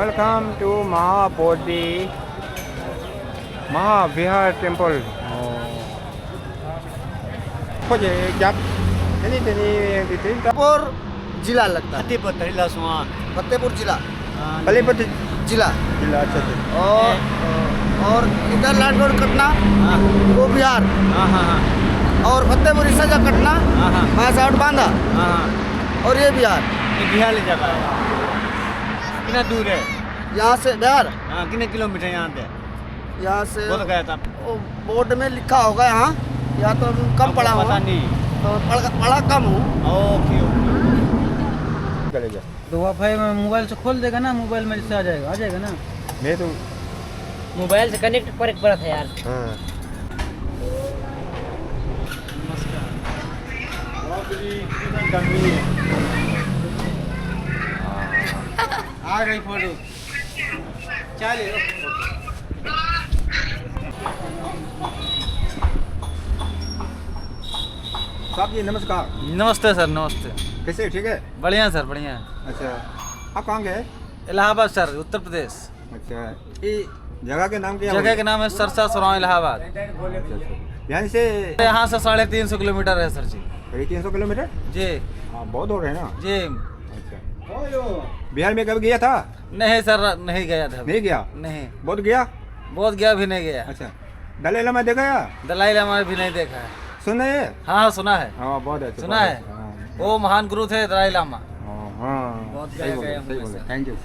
Welcome to Mahabodhi Mahavihar Temple. खोजे जब फतेहपुर जिला लगता है। फतेहपुर जिला कलीपत जिला जिला अच्छा अच्छा और इधर लाड रोड कटना वो बिहार और फतेहपुर इसजा कटना वहाँ से आउट बांधा और ये बिहार बिहार ले जाता है कितना दूर है यहाँ से बिहार कितने किलोमीटर यहाँ से यहाँ से बोल गया था वो बोर्ड में लिखा होगा यहाँ तो कम पढ़ा पता हुआ नहीं तो पढ़ा कम हूँ। ओके चलेगा तो वाईफाई में मोबाइल से खोल देगा ना, मोबाइल में इससे आ जाएगा ना। मैं तो मोबाइल से कनेक्ट पर पड़ा था यार। हाँ आ गई फोटो चलिए साहब जी नमस्कार। नमस्ते सर, नमस्ते। कैसे ठीक है? बढ़िया सर, बढ़िया। अच्छा आप कहाँ गए? इलाहाबाद सर, उत्तर प्रदेश। अच्छा ये जगह के नाम क्या? जगह के नाम है सरसा सराय इलाहाबाद। यहाँ से यहाँ से 350 किलोमीटर है सर जी। 300 किलोमीटर? जी हाँ बहुत हो रहे हैं ना। जी। अच्छा बिहार में कभी गया था? नहीं सर, नहीं गया था। नहीं गया? नहीं। बहुत गया? बहुत गया भी नहीं गया। अच्छा दलाई लामा देखा या? दलाई लामा भी नहीं देखा है। सुना है? हाँ सुना है। हाँ बहुत अच्छा सुना है? वो महान गुरु थे दलाई लामा। हाँ बहुत सही बोले, गया सही बोले। Sir. Thank you.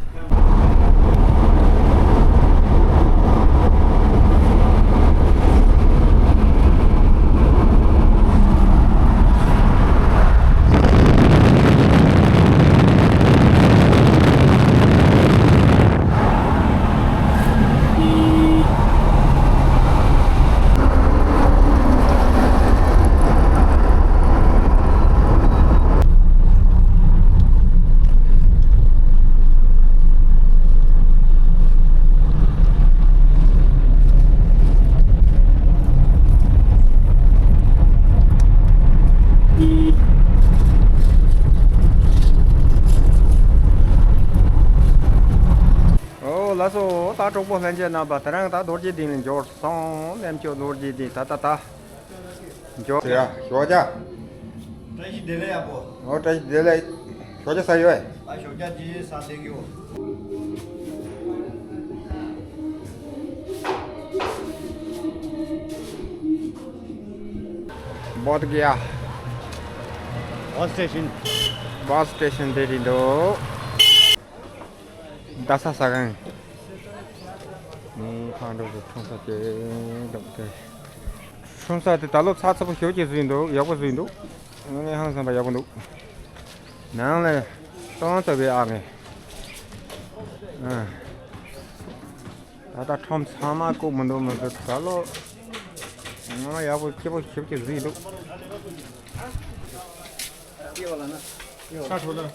laso ta trục bộ lên na ba tarang ta đột đi lên chỗ xong em chỗ đột đi ta chỗ ya chỗ cha train दिले आपको और ट्रेन दे ले chỗ cha सही है अशोका जी साथ देंगे वो बहुत गया बस स्टेशन दे दी दो दसा सगन नी खांडो 총사 때 덕대 총사 때 달로 사서 효지 수인도 여고 수인도 오늘 항상 봐 여고도 나는 또한테 왜 안해 다다 처음 사마고 뭐는 달로 여보 기본 쉽게 수인도 ये वाला ना 60 वाला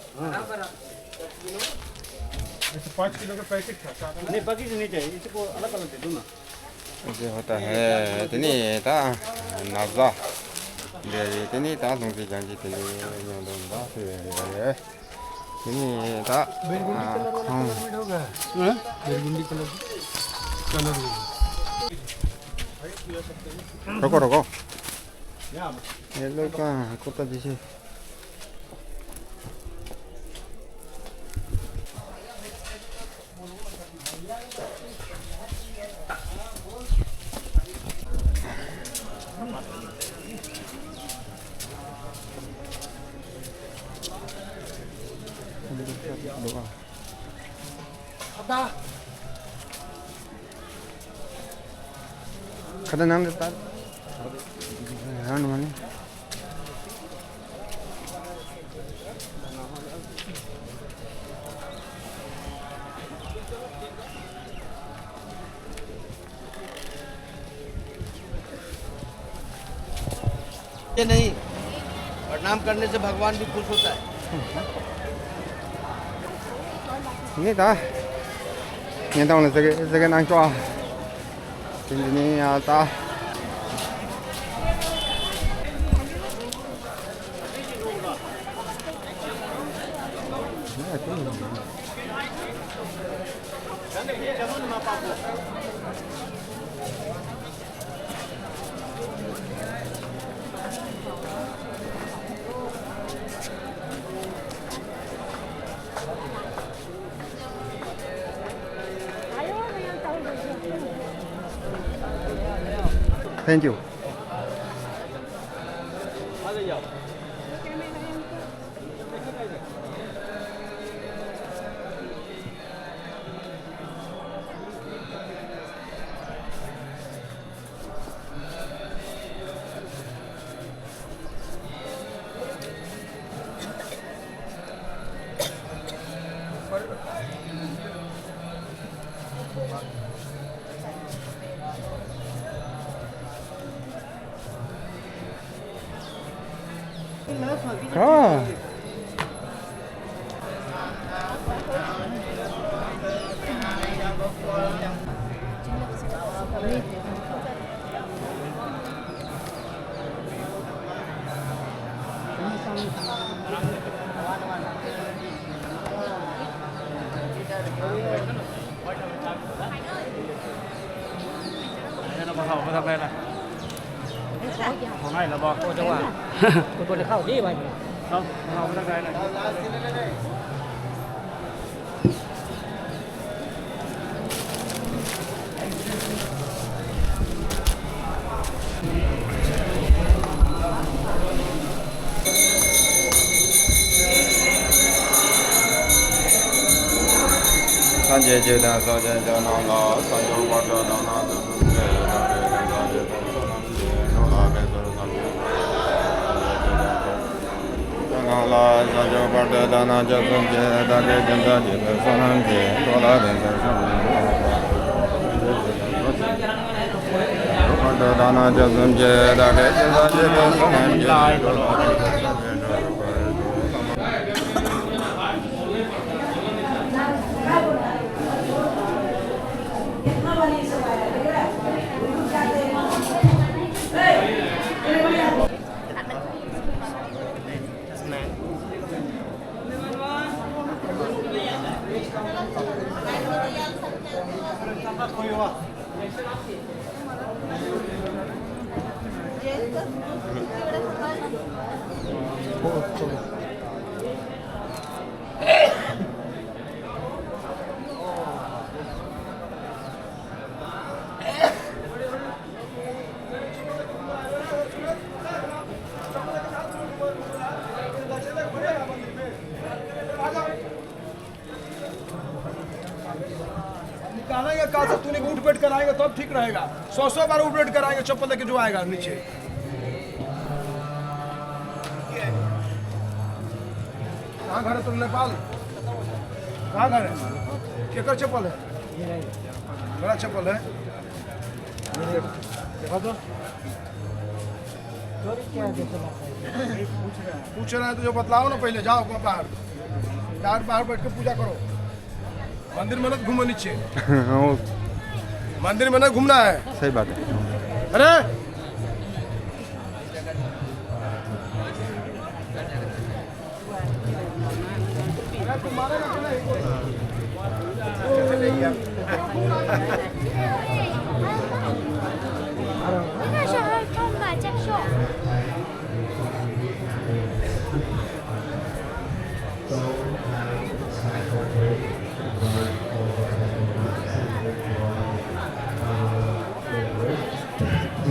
ऐसे 5 किलो का पैकेट था नहीं पैकेट नहीं चाहिए इसको अलग अलग दे दो ना ये होता है इतनी ता नाजा ले इतनी ता तुमसे जांची ते ये दोंदा से इतनी ता होगा बेरगुंडी कलर रोको ये लोग का कुत्ता जैसे kada naam deta ran ये नहीं प्रणाम करने से भगवान भी खुश होता है ini ta ini tahu sebagai nang cua ini ta thank you हाँเขาทำอะไรล่ะของไหนเราบอก โอ้จังหวะคนจะเข้าดีไป เขาทำอะไรล่ะ संजय चेतन सजय जनाला संजो बट दाना जनाला संजो बट दाना जसंजय दागे जंदा जित सनंजय तोला बेंजर बट दाना जसंजय दागे जंदा जित सनंजय निकालेंगे कल से तूने उठ बैठ कराएंगे तब ठीक रहेगा 100 बार उठ बैठ कराएंगे चप्पल लेके जो आएगा नीचे कहाँ घर है तुम नेपाल कहाँ घर है केकर चप्पल है बड़ा चप्पल है देखा तो पूछ रहे हैं तो जो बतलाओ ना पहले जाओ बाहर बाहर बैठ के पूजा करो मंदिर में न घूमो नीचे मंदिर में न घूमना है सही बात है अरे I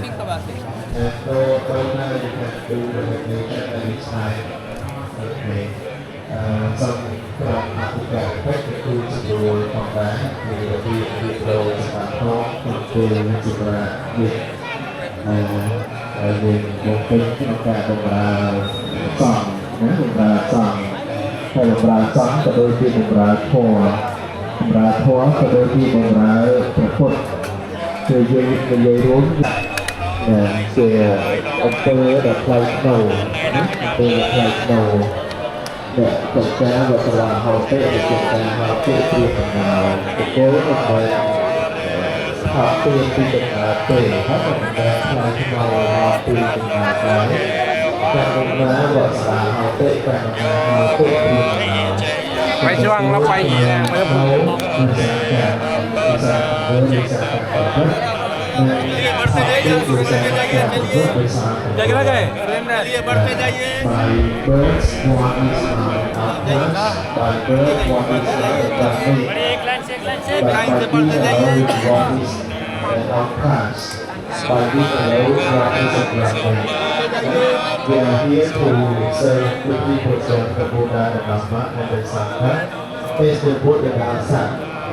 think about it. Xong tất cả các khu dịch vụ phòng bán thì việc đồ sản phẩm từ từ là việc một kênh cả đồng là sòng đồng là sòng hay đồng là sòng có đôi khi đồng là thua có đôi khi đồng là phậtคือยืนรู้เสียอำเภอแบบไพลโนเนี่ยจบแล้วแบบตลาดเฮาเต้จบแล้วเฮาเต้ที่ทำงานโก้ก็ไปหาเต้ที่ทำงานเต้ถ้าเป็นแบบไพลที่เราหาเต้ที่ทำงานไปแต่ตรงนั้นแบบตลาดเฮาเต้แต่งานเฮาเต้ที่ทำงานไปช่วงเราไปไม่ต้องพูดक्या करा गए? by birds one is by birth one is family, but by being one is an outcast, by being alone one is a grandmother. We are here to serve the 3% the Buddha, the Dhamma, and the Sangha. Is the Buddha Dhamma,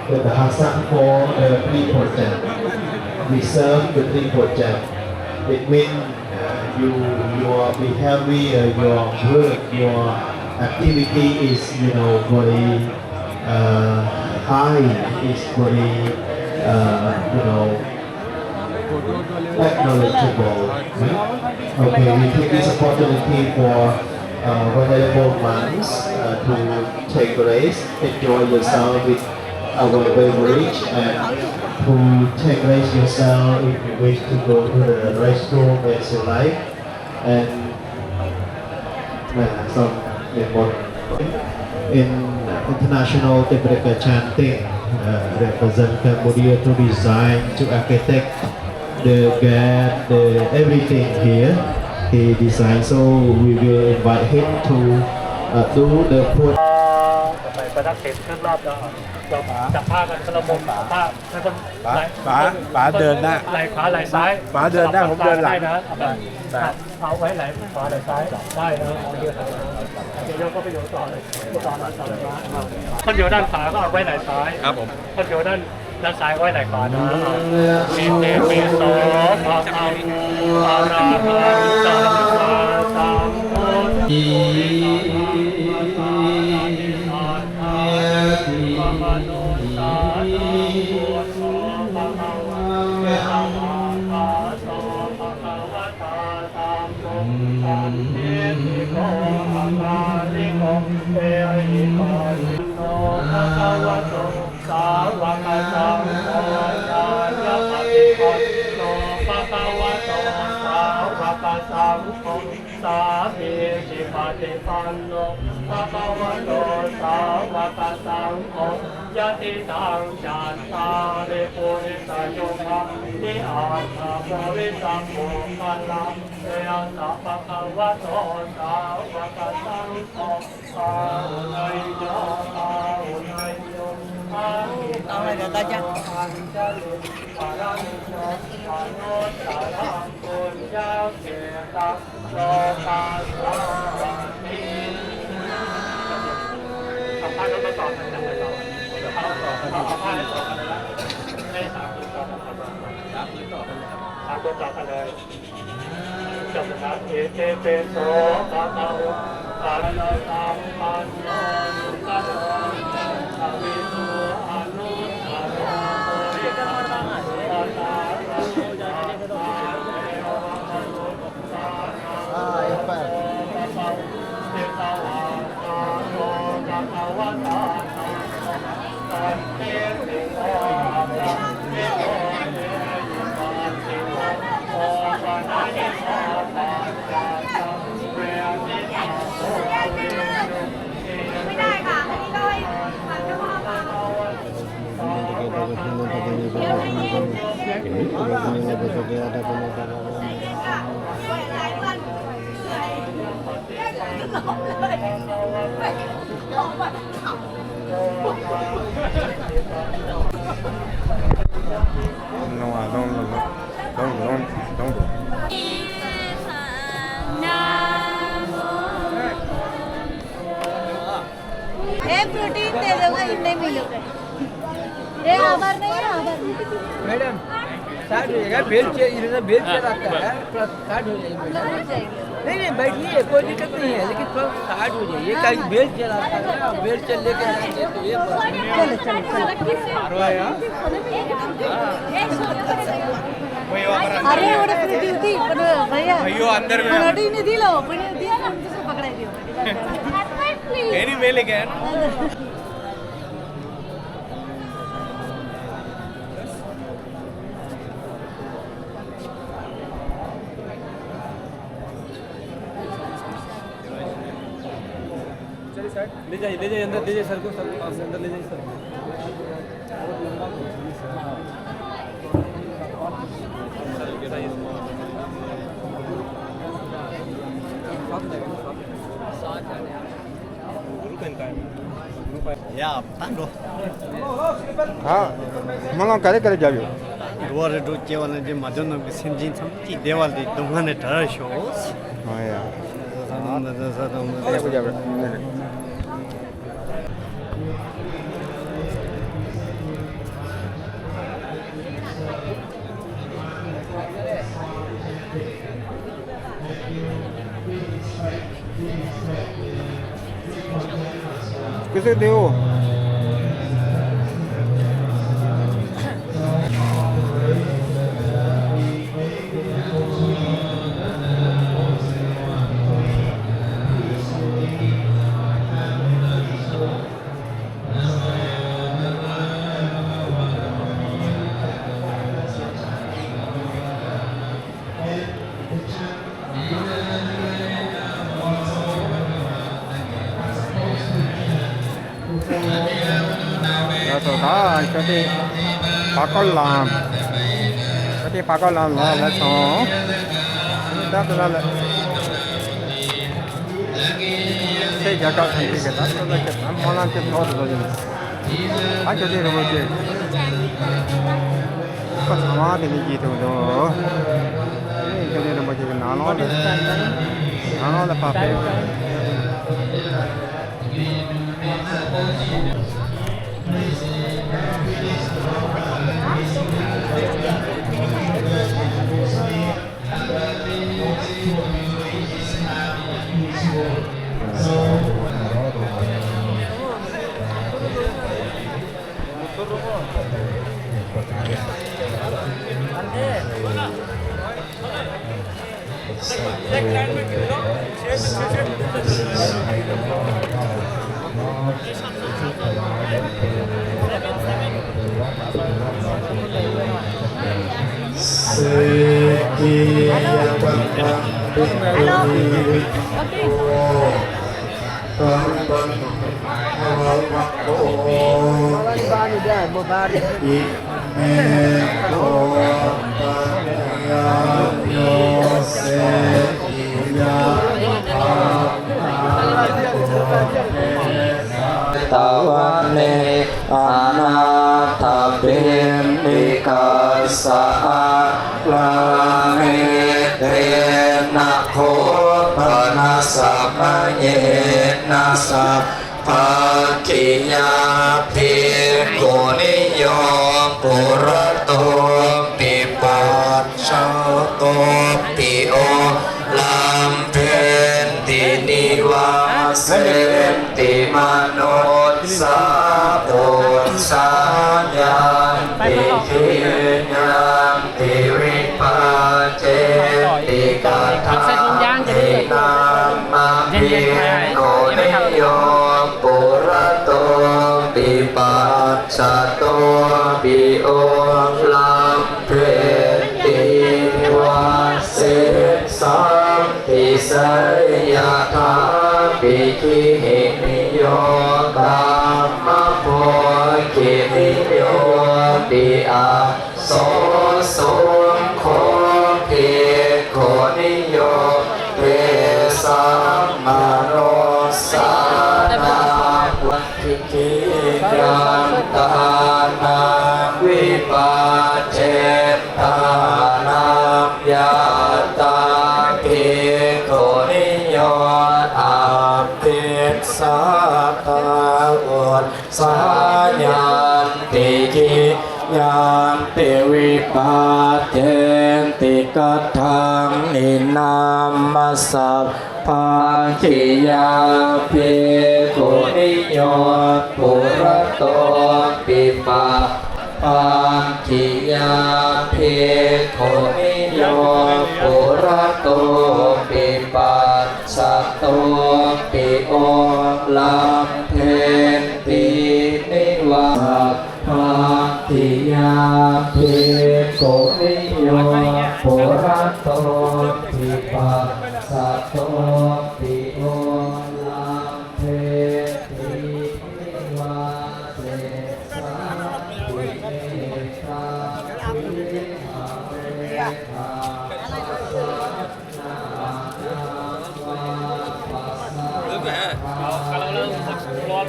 the Dhamma for the 3%. We serve the 3%. It means your behavior, your work, your activity is very high, is very knowledgeable. Okay, we take this opportunity for venerable monks to take rest, enjoy yourself with our beverage, and to take rest yourself if you wish to go to the restroom as you like, and some in international Tibetan chanting represent Cambodia to design, to architect the gate, the everything here he designed. So we will invite him to do the put. ประทับเสร็จขึ้นรอบเราจับผ้ากันคนละมุมผ้าแล้วก็ ป๋าเดินหน้า ไหล่ขวาไหล่ซ้าย ป๋าเดินหน้าผมเดินหลัง ได้นะเอาไว้ไหล่ขวาไหล่ซ้ายได้นะเดี๋ยวก็ไปโยนต่อเลยต่อเลยคนอยู่ด้านขวาก็เอาไว้ไหล่ซ้ายครับผมคนอยู่ด้านซ้ายไว้ไหล่ขวานะมีเตปิโสภะคะวะอะระหังสัมมาสัมพุทธัสาวกสังโฆญาญาปฏิปันโนภะคะวะโตสาวกสังโฆสามีจิปฏิปันโนภะคะวะโตสาวกสังโฆยะติตังจัตตาริปุริสยุคานิอาสาภริสัมโภคะลังเตสัพพะวะโตสาวกสังโฆสาธุไนโยสาธุไนโยเอาเลยเดี๋ยวตาจ้ะจบนะครับเอเจเป็นโสภะคะวะอะระหังสัมปันโนสุขโตอวิสุอนุตตรโมริกาตาตาไม่ได้ค่ะอันนี้เลยผ่านเฉพาะมาเดี๋ยวให้เย็นใส่เย็นค่ะด้วยหลายวันเหนื่อยเรื่องเลย Don't. Protein दे दोगे नहीं मिलोगे ये आभार नहीं है आभार madam start हो जाएगा बेल इधर बेल चलाता है थोड़ा स्टार्ट हो जाएगी नहीं नहीं बैठिए कोई दिक्कत नहीं है लेकिन थोड़ा स्टार्ट हो जाइए कहीं बेल चलाता है ना बेल चल लेके जाएंगे तो ये अरे उड़े ड्यूटी भैया भैया अंदर में रोटी नहीं दी लो पण दिया ना हमसे पकड़ाई दियो मेरी में लेके आया ले जाइए अंदर ले जाइए सर को अंदर ले जाइए सर या तांडो हाँ मंगा करे जाबियो रोर दो केवल जे मजन सिंजिन समची देवाल दी दुंगाने डर शोस हाँ यार जाबियो किसे दे वो rồi đó cái đi bà có làm là số đó là cái giá cả thành cái đó là cái món ăn cái thôi rồi anh cho đi rồi chứ có sao thì gì thôi đó cho đi rồi chứ nó là phá phê Tawane anata bendikasa lame renakho panasa nasa pakinya pikoniyo purato pipachato pio lampen tiniwasen timanot sabon sanyan tikinyam tiripachen tikathan tikoniyo purato pipachato pio lampen tiniwasen sampi sayatha pikiniyo kama pokiniyo dia so ko pikoniyo pesamano sana pikiyam tanam vipacetanam yata pikoniyo Sata sanyan tiki yang dewi paten tikatang inamasap pakiya pikuniyo purato pipa pakiya pikuniyo purato pipa sato pio lam pen piniwa pakiya pikuniyo purato pipa sato pio lam pen piniwa Kalau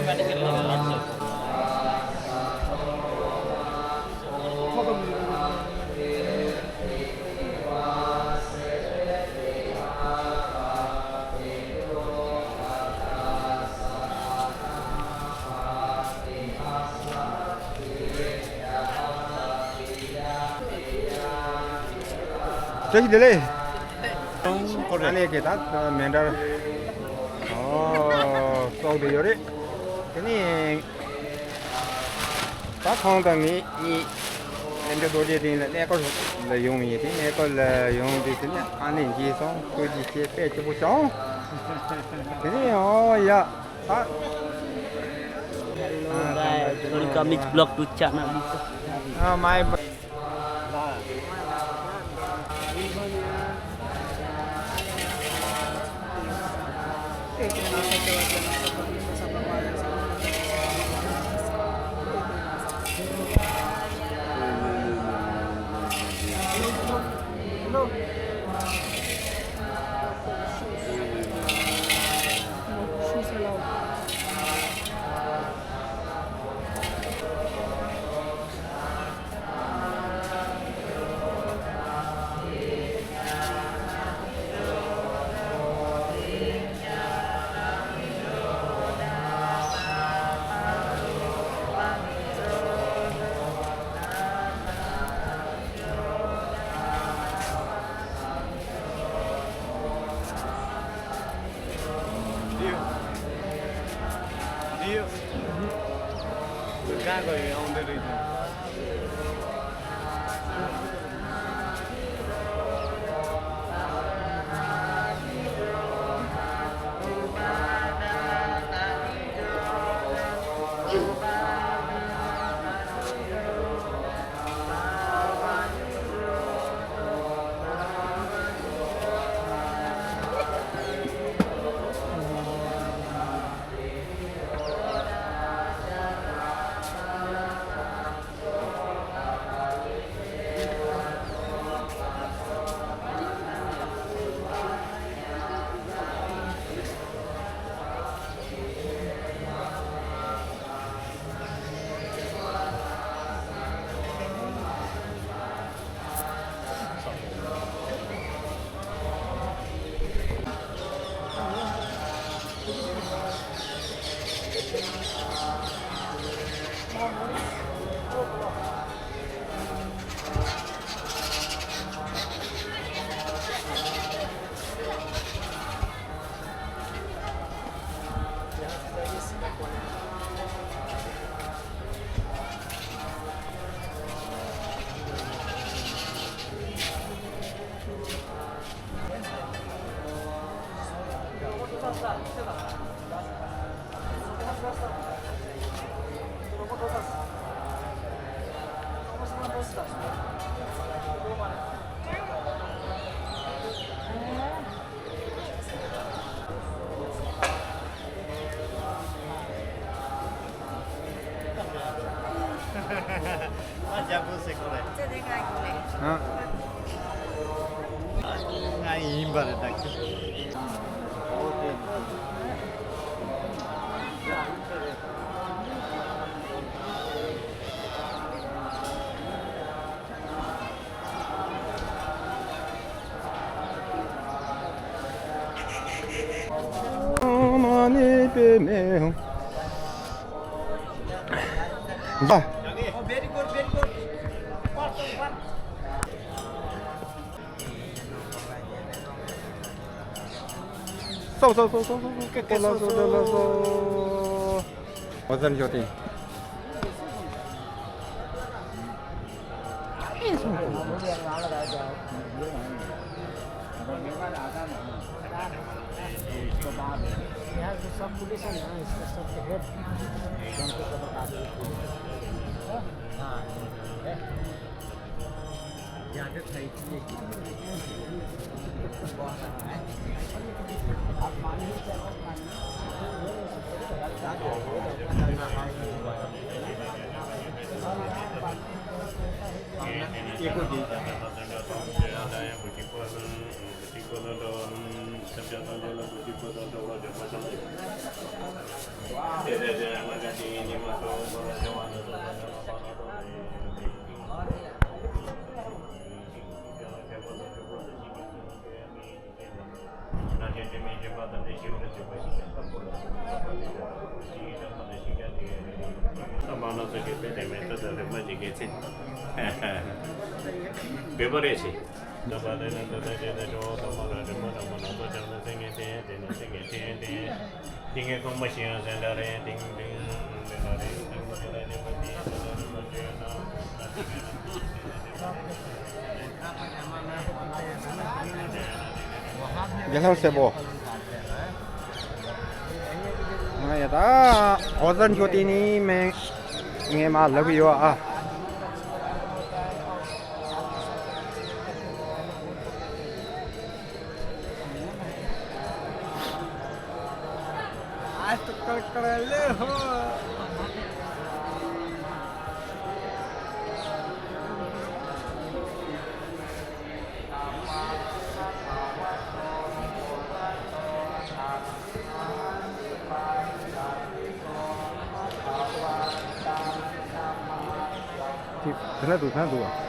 저기 들래. 안에 계단 맨날. saude yore. Kini ta khong da ni ende do je din ne ko le yong mi ti ne ko le yong di ti ne an ni ji song ko ji che pe che bu chong. Kini ya ta welcome to blog to channel. my Very good, very good. 어떤 쇼팅? सब police है ना इसका सब head उनको सब बता दो हाँ ज़्यादा सही चीज़ आप मानिए Beverage. Yang sebo. Nah, ta ozan jodi ni me nge ma lagu yo a. आज तो कर ले हो Sana dua.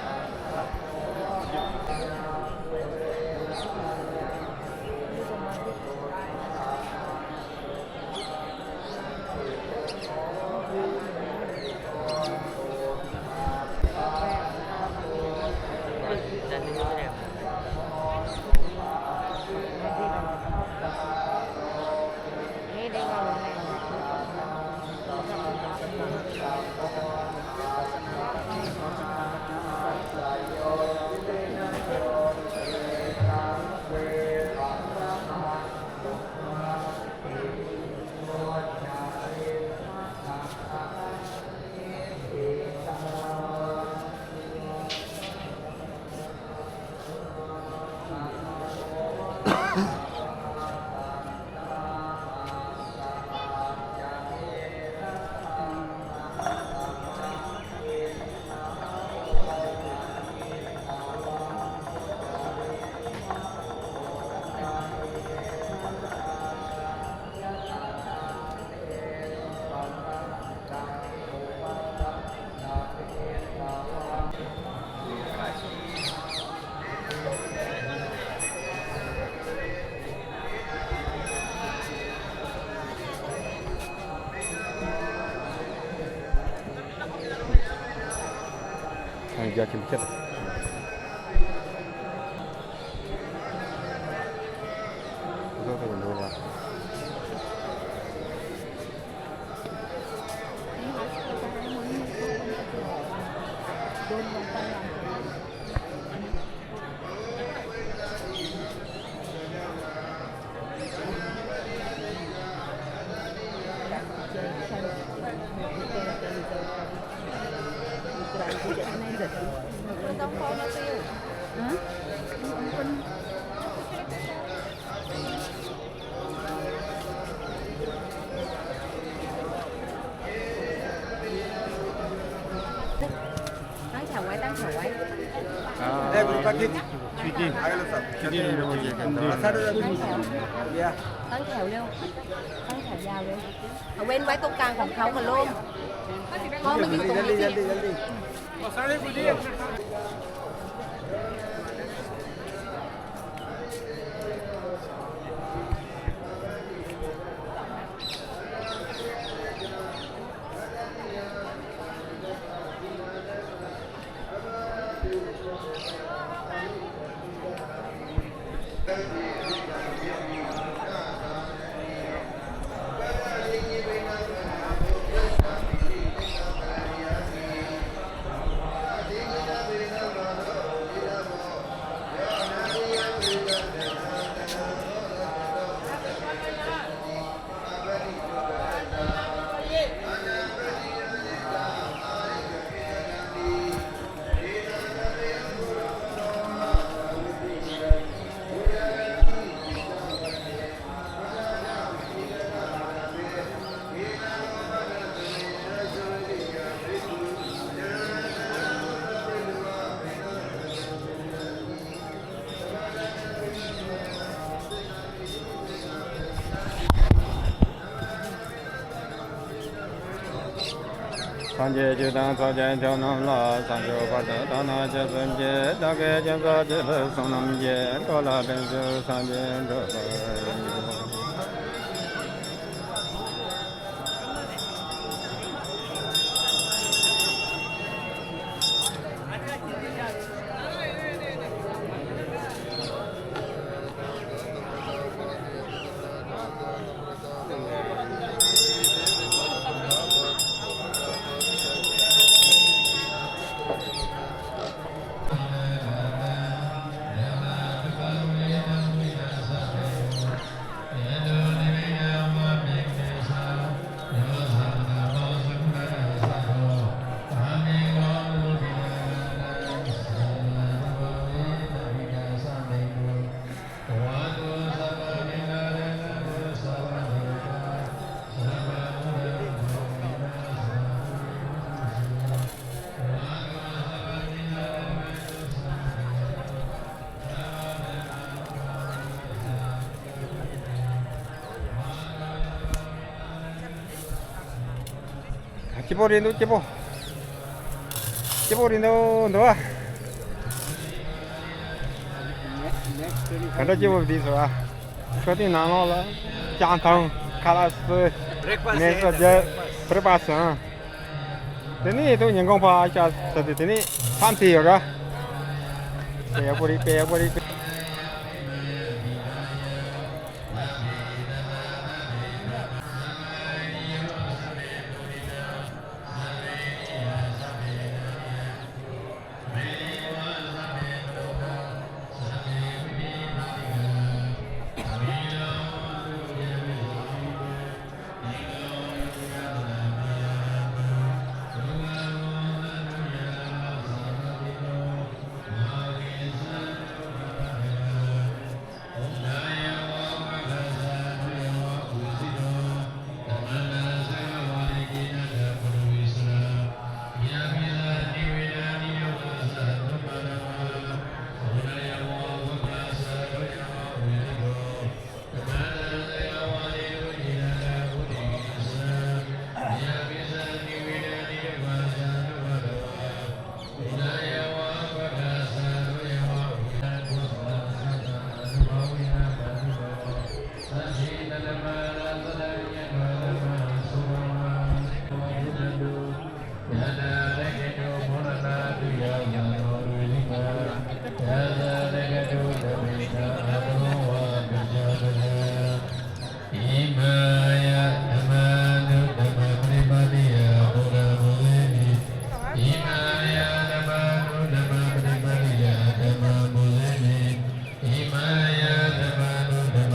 जाके चलตั้งแถวเร็วตั้งแถวยาวเร็วเอาเว้นไว้ตรงกลางของเขากับล่มเพราะมันอยู่ตรงนี้สิ Hãy subscribe cho kênh Ghiền Mì Gõ để không bỏ lỡ Sanje Judan Sajan Janam La Sanjo Pada Dana Jasan Je Dage Jansa Je Sonam Je Kola Benjo Sanjen Ciporin tu cipo. Ciporin tu doa. Kada cipo di soa. Kati nano la jantang kalas nesa je breakfast. Teni tu nyengkong pa aja satu teni samsi ya. Pea puri.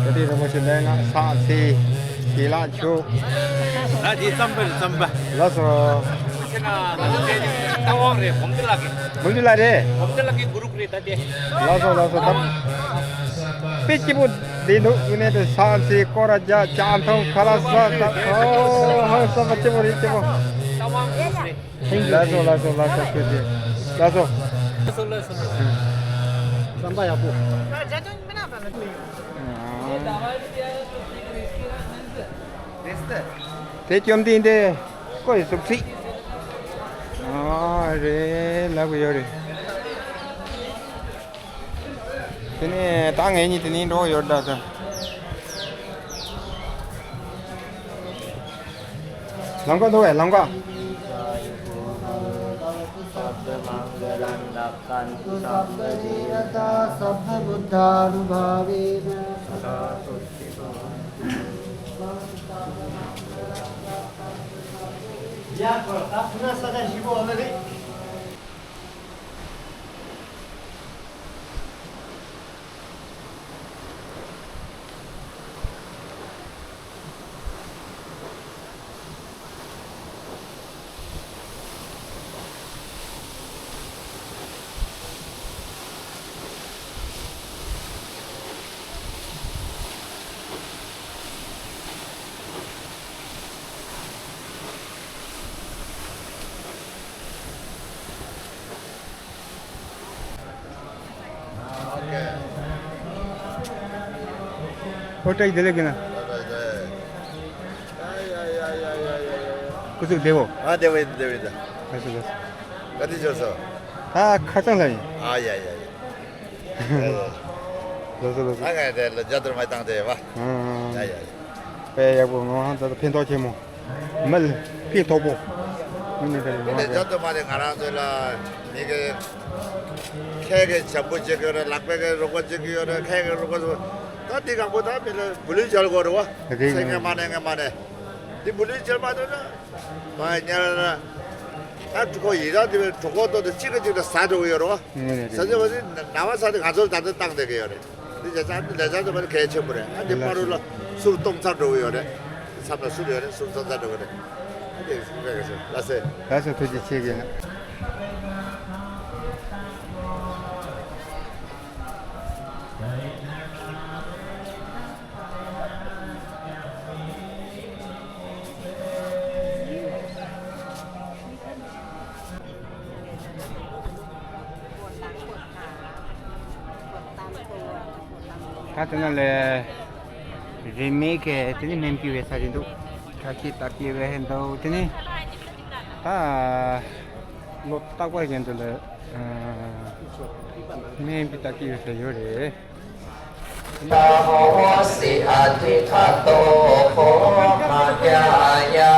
Jadi rumah sendiri saksi gila cu. Tadi sambal. Laso. Tawang re, muncul lagi. Muncul lagi buruk re tadi. Laso tam. Pici pun dino ini tu saksi koraja jantong kalas tak. Oh, sama cipu. Tawang re. Laso kerja. Laso. Sampai apa? Thế chôm tin thế có thể sụp xị rồi là bây giờ đi thế này tăng ấy như thế này rồi rồi đó làm con thôi làm con Ya, pernah saja jiwa lagi. Photo ही दे लेकिन 그쪽 대고. 아, 대회다. 됐어. 어디 줬어? 다 칼장사니. 아, 예. 그래서. 나가야 돼. 저들 많이 당대 봐. 야. 배야고 뭐 한다도 펜도 제모. 말 피도보. 근데 저도 말에 가라서라 이게 캐게 전부 저거를 락백에 로고 저기요를 캐게 로고 어디가 보다 물리 잘 걸어와. 생각만해. 이 물리 잘 맞으나 뭐냐나 아 그거 일하면 저것도 찍어지고 사줘요. 선생님이 나와서 가서 다들 땅 되게 요래. 이제 내자도 말 개쳐버려. 아니 바로 술동산 로요래. 삼나 술이래. 술동산 로요래. 이제 생각해서 나서 도지 지역에는. 같은 날에 리메이크 되니 멤피에 사진도 같이 따기로 한다고 되니 다 놓다고 하겠는데 멤피 따기에서 요래 나호시 아티카토 코마야야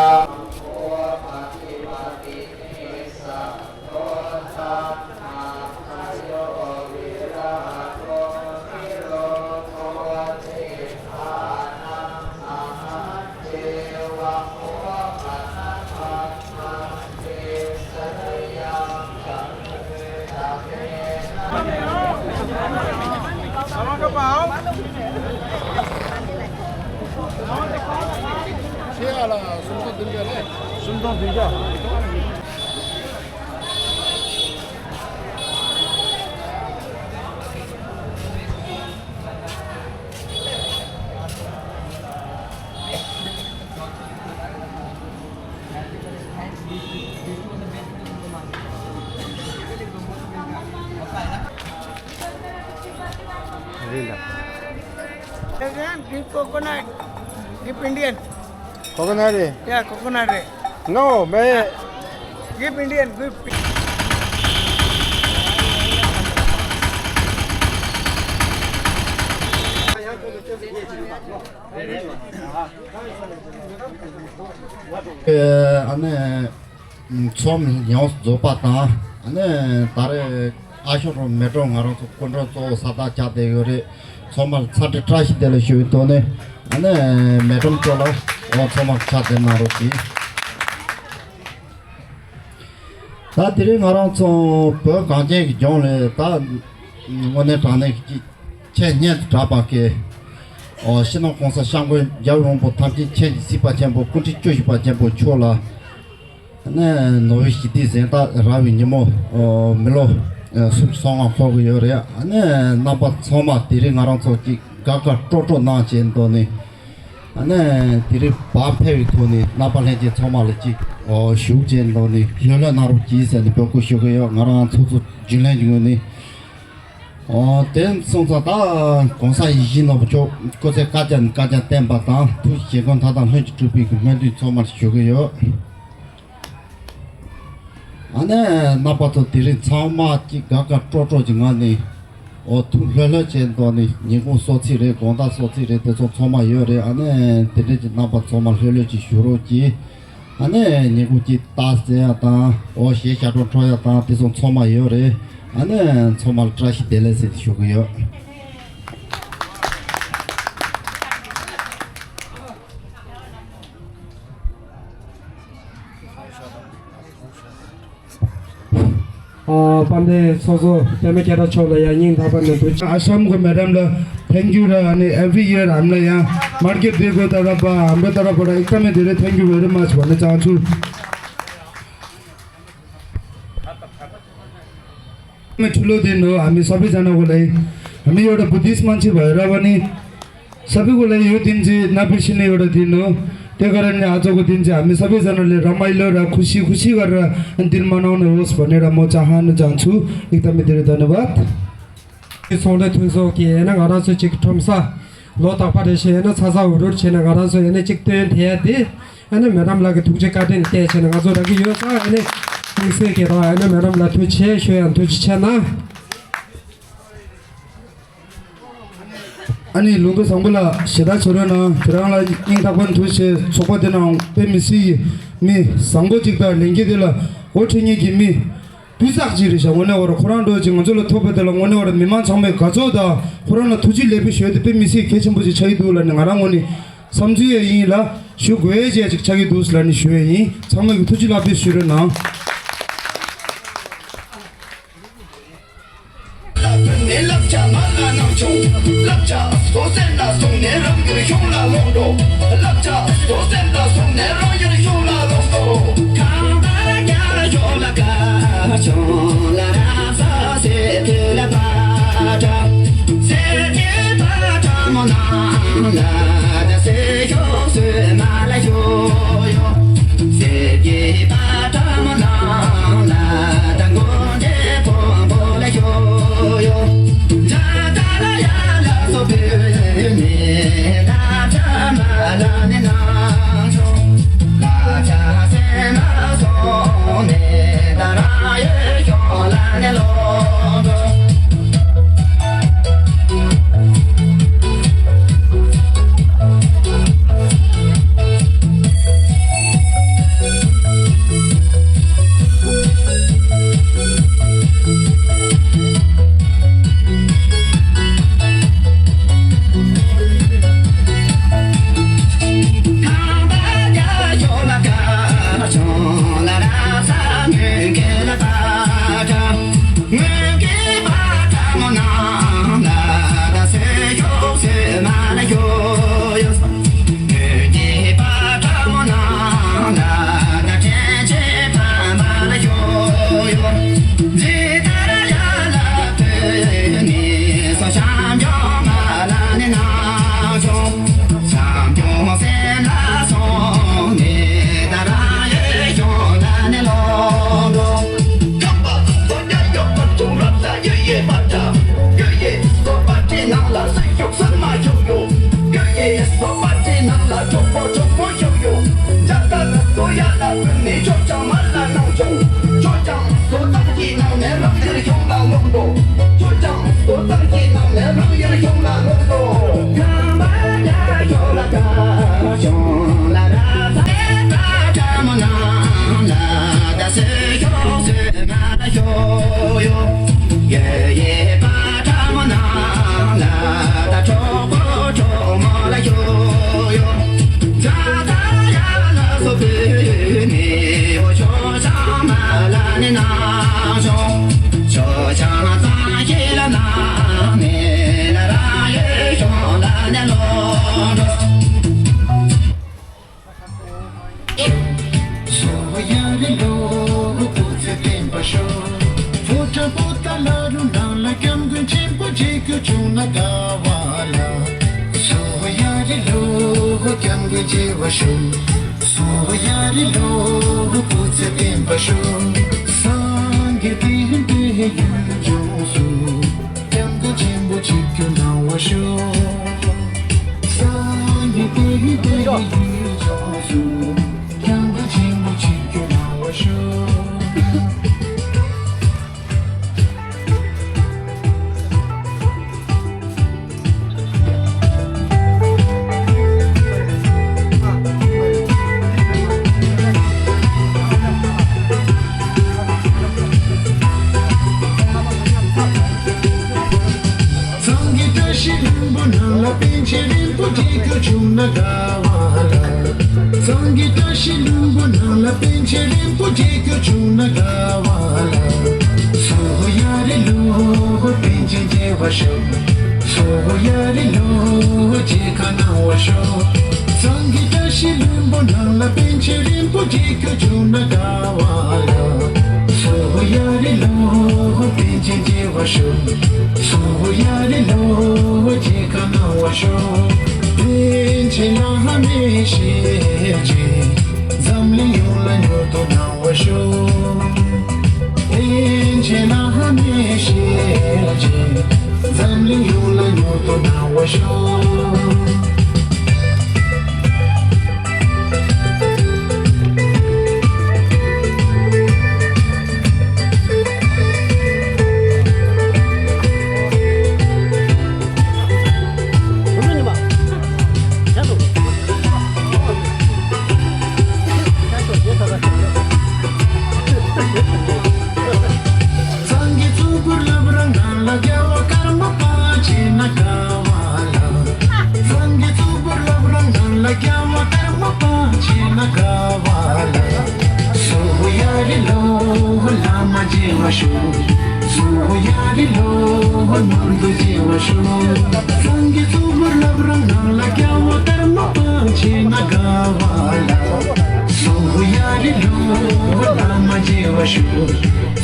숨도 들자. Give coconut. Give Indian. coconut. Yeah, coconut. No, मैं Give Indian. Give. 안에 처음 영어 접었다. 안에 다른 아셔로 메롱 알아서 건너서 사다 자대 요리 정말 사대 트라시 될 수있도네. 안에 메롱 쪽으로 정말 자대 나로지. 다 들은 알아서 그 강제 경례 다 오늘 단에 체년 잡아게 신혼공사 상관 야용부 탐지 체지시바전부 군지 조시바전부 초라 네 노이시디센다 라위니모 밀로 숙성아 거고요래 네 나바 소마 디링 알아서지 가가 쪼쪼 나젠도네 네 디리 바페위 토니 나발레지 소마르지 슈젠도네 혈라 나로 지세니 벽고 쇼고요 나랑 소소 진행중이니 된 송사다 공사 이진업 쪽 그새 가전 땜바다 두 시간 다다 현지 주비 그면도 정말 쉬고요 안에 나빠도 들이 차마지 가가 쪼쪼징하니 투혈러 젠도니 니고 소치레 공다 소치레 대소 정말 요래 안에 들이 나빠 정말 혈러지 쉬로지 안에 니고지 따세야다 시샤도 줘야다 대소 정말 요래 안에 정말 트라시 델레스 쇼고요. 반대 소소 때문에 계속 쳐라야 닝 다반는 도치 Assam को madam ल thank you अनि every year हामीलाई यहाँ market दिएको तर्फ हाम्रो तर्फबाट एकदमै धेरै थ्याङ्क यू भेरी मच भन्न चाहन्छु ठुलो दिन हो हामी सबैजनाको लागि हामी एउटा बुद्धिस्ट मान्छे भएर पनि सबैको लागि यो दिन चाहिँ नबिर्सिने एउटा दिन हो त्यही कारणले आजको दिन चाहिँ हामी सबैजनाले रमाइलो र खुसी गरेर दिन मनाउनु होस् भनेर म चाहन्छु एकदमै धेरै धन्यवाद सोले थुसो कि एना गरासो चिक ठमसा लो तापारेसे एना छासा उरुर छेना गरासो एना चिक तेन थियादि ane madam la ke thuje ka den te chen nga zo da gi yo sa ane se ke ra ane madam la thu che shwe an thu che na 아니 롱도 상불라 시다 저러나 그랑라 인다번 두시 소바데나 페미시 미 상고직다 랭게들라 오트니 김미 비삭지리샤 원어로 코란도 지금 저로 토베들라 원어로 미만 상매 가져다 코란나 투지 레비 쉐드 페미시 개천부지 차이도라는 가랑원이 삼주에 이라 슈괴제 직차기 두슬라니 슈에이 상매 투지 라비 슈르나 jewaşu Soho yarilo nurdu jewaşu Sangi subur labrang nangla kya watar mapang chena gawala Soho yarilo lama jewaşu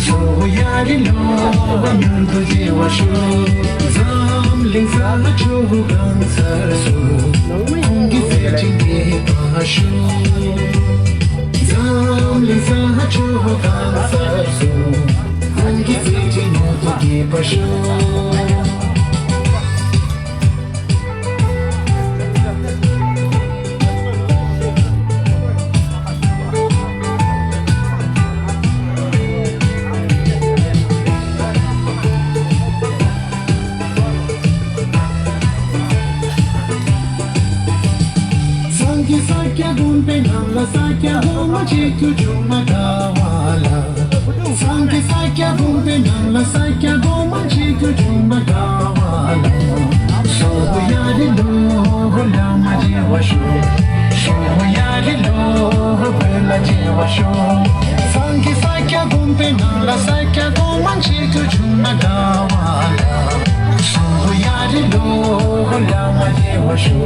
Soho yarilo nurdu jewaşu Zamling sana çoğu gansarsu Ongi fechinge pashu Zamling sana çoğu gansarsu Ongi fechinge pashu Sakya homa chitu chuma gawala Sanki sakya bumbe nangla sakya homa chitu chuma gawala Soho yari lo lama jewashu Soho yari lo bela jewashu Sanki sakya bumbe nangla sakya homa chitu chuma gawala Soho yari lo lama jewashu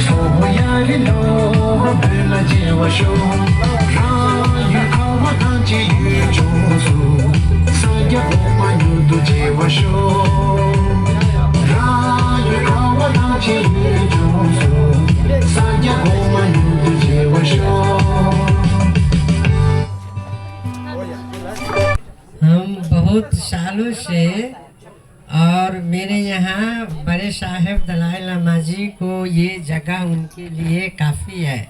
Soho yari lo bela jewashu Rayu kawa kanchi yu chunsu Sagya boma yudu jewashu Rayu kawa kanchi yu chunsu Sagya boma yudu jewashu हम बहुत सालों से और मेरे यहाँ बड़े साहेब दलाई लामा जी को ये जगह उनके लिए काफ़ी है।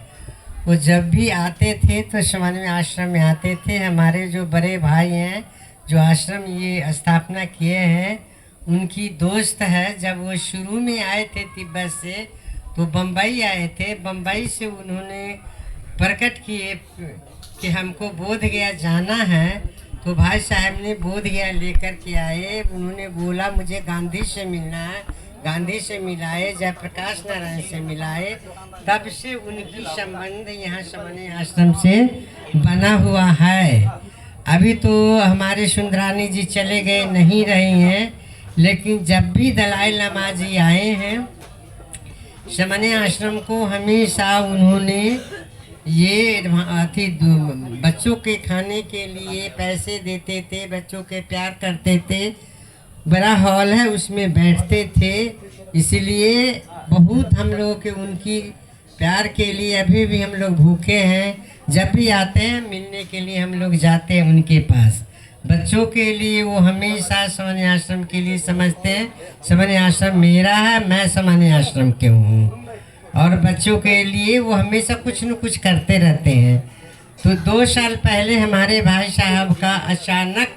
वो जब भी आते थे तो समन्वय आश्रम में आते थे। हमारे जो बड़े भाई हैं जो आश्रम ये स्थापना किए हैं उनकी दोस्त है। जब वो शुरू में आए थे तिब्बत से तो बम्बई आए थे। बम्बई से उन्होंने प्रकट किए कि हमको बोध गया जाना है। तो भाई साहब ने बोध गया लेकर के आए। उन्होंने बोला मुझे गांधी से मिलना है। गांधी से मिलाए, जयप्रकाश नारायण से मिलाए। तब से उनकी संबंध यहाँ समन्वय आश्रम से बना हुआ है। अभी तो हमारे सुंदरानी जी चले गए, नहीं रही हैं, लेकिन जब भी दलाई लामा जी आए हैं समन्वय आश्रम को हमेशा उन्होंने ये बच्चों के खाने के लिए पैसे देते थे, बच्चों के प्यार करते थे। बड़ा हॉल है उसमें बैठते थे। इसलिए बहुत हम लोगों के उनकी प्यार के लिए अभी भी हम लोग भूखे हैं। जब भी आते हैं मिलने के लिए हम लोग जाते हैं उनके पास। बच्चों के लिए वो हमेशा समन्वय आश्रम के लिए समझते हैं समन्वय आश्रम मेरा है, मैं समन्वय आश्रम के हूँ। और बच्चों के लिए वो हमेशा कुछ न कुछ करते रहते हैं। तो 2 साल पहले हमारे भाई साहब का अचानक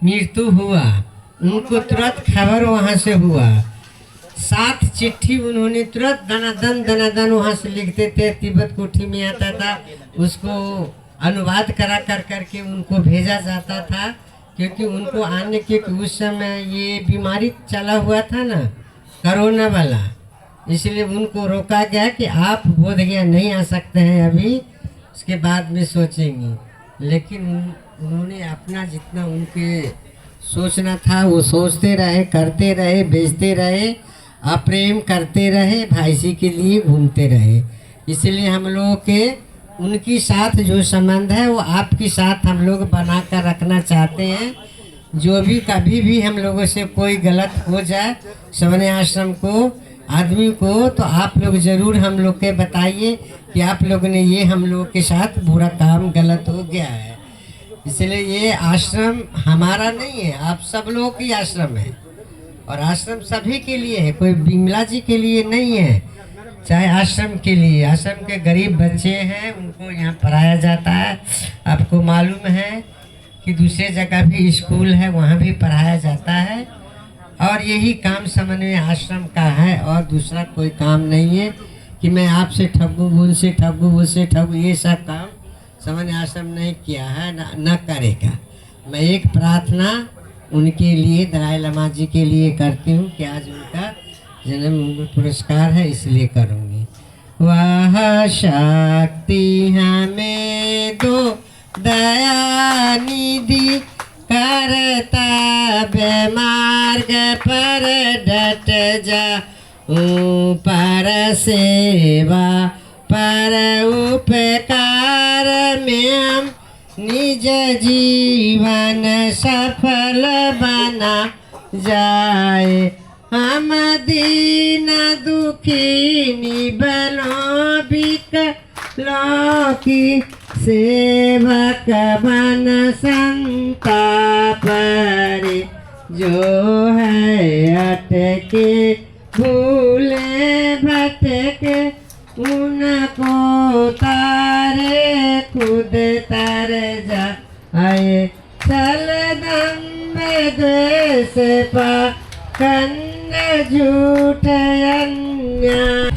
मृत्यु हुआ। उनको तुरंत खबर वहाँ से हुआ। 7 चिट्ठी उन्होंने तुरंत दनादन वहाँ से लिखते थे। तिब्बत कोठी में आता था, उसको अनुवाद करा करके उनको भेजा जाता था। क्योंकि उनको आने के उस समय ये बीमारी चला हुआ था ना, कोरोना वाला, इसलिए उनको रोका गया कि आप बोध गया नहीं आ सकते हैं अभी, उसके बाद में सोचेंगे। लेकिन उन्होंने अपना जितना उनके सोचना था वो सोचते रहे, करते रहे, बेचते रहे, प्रेम करते रहे, भाईसी के लिए घूमते रहे। इसलिए हम लोगों के उनकी साथ जो संबंध है वो आपके साथ हम लोग बना कर रखना चाहते हैं। जो भी कभी भी हम लोगों से कोई गलत हो जाए समन्वय आश्रम को आदमी को, तो आप लोग ज़रूर हम लोग के बताइए कि आप लोग ने ये हम लोग के साथ बुरा काम गलत हो गया है। इसलिए ये आश्रम हमारा नहीं है, आप सब लोगों की आश्रम है। और आश्रम सभी के लिए है, कोई बिमला जी के लिए नहीं है, चाहे आश्रम के लिए। आश्रम के गरीब बच्चे हैं उनको यहाँ पढ़ाया जाता है। आपको मालूम है कि दूसरे जगह भी स्कूल है, वहाँ भी पढ़ाया जाता है। और यही काम समन्वय आश्रम का है और दूसरा कोई काम नहीं है कि मैं आपसे ठगू, उनसे ठगू, उससे ठगू। ये सब काम समन्वय आश्रम नहीं किया है, न करेगा। मैं एक प्रार्थना उनके लिए दलाई लामा जी के लिए करती हूँ कि आज उनका जन्म पुरस्कार है, इसलिए करूँगी। वह शक्ति हमें दो दया निधि करता बेमार्ग पर डट जा ऊपर सेवा पर उपकार में हम निज जीवन सफल बना जाए हम दीन दुखी निबलों बिकलों की सेवक बन संताप रे जो है अटके भूले भटके उनको तारे खुद तर जाए चल दम द्वेष पा कन्न झूठ अन्याय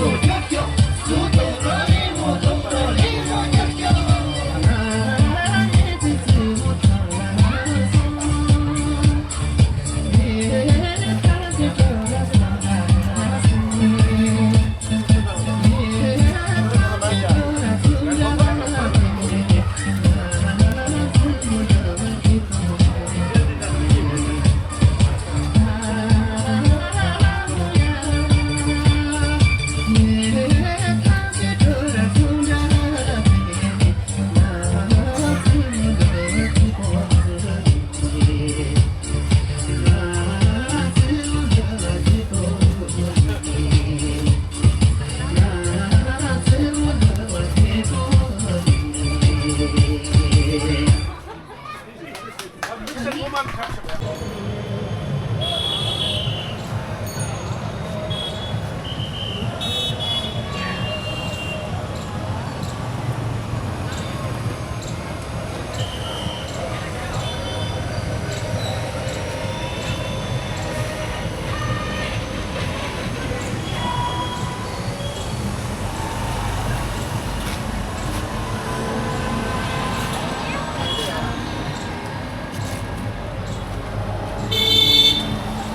들어오기 쉬워.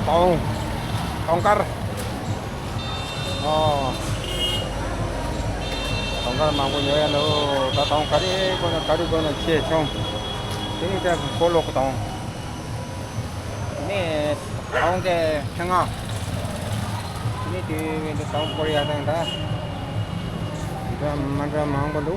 tongkar tongkar mang punya lo ta tongkar ini cie chong ini dia kolok tong ini tong ke tengah ini di tong Korea tengah kita mana mang bolu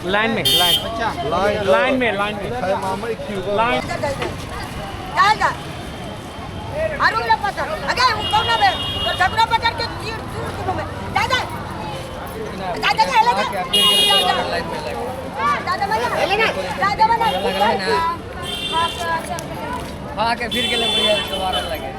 line में जाएगा आरू ले पता अगे कौन ना बे तो झगड़ा पकड़ के तीर दूर को में दादा दादा का ले दादा भैया ले ना दादा बना हां के फिर के ले बढ़िया दोबारा लगे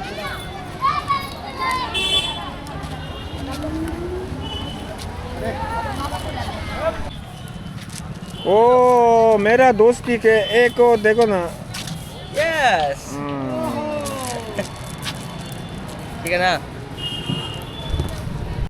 ओ मेरा दोस्ती के एक को देखो ना यस ठीक है ना